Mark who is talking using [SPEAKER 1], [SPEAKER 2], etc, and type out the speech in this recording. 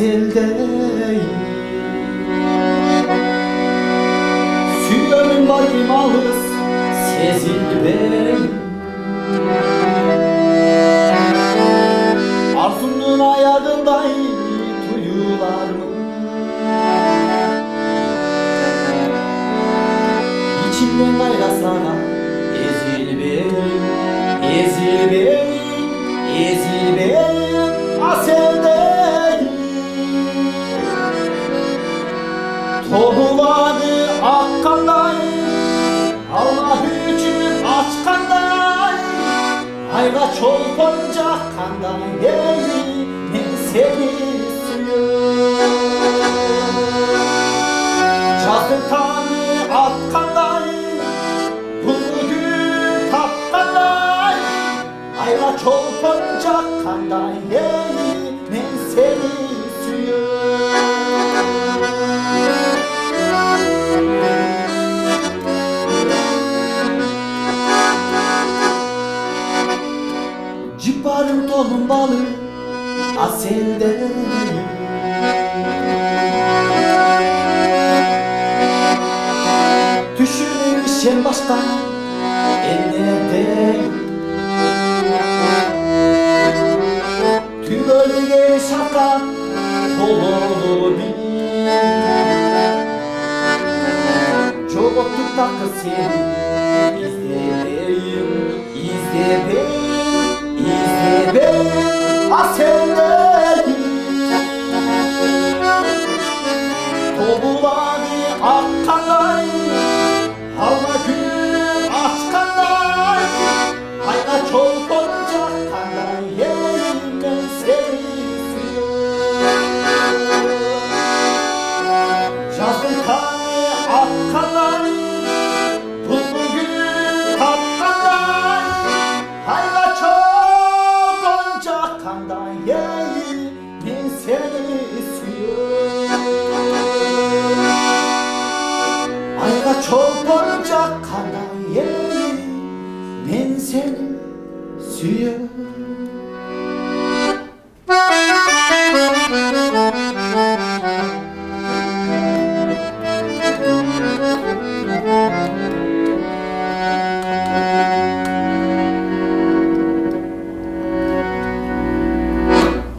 [SPEAKER 1] aseldeyim. Süyönün bakım ağız sezildi benim. Arzunun ayağındayım duyular mı? İçimden gayrasana ezil benim, ezil benim, ezil benim aseldeyim. Tohuladı akkandayım, Allah hükmü açkandayım. Ayla çolpanca kandayım, ben seni suyum. Çakıtanı akkandayım, bugün kapkandayım. Ayla çolpanca kandayım, ben seni suyum. Ciparım dolumbalı aseldeyim. Düşünürsen başka ellerdeyim. Tüm bölge şaka dolu bir. Çok oturduk seni izleyeyim, izleyeyim.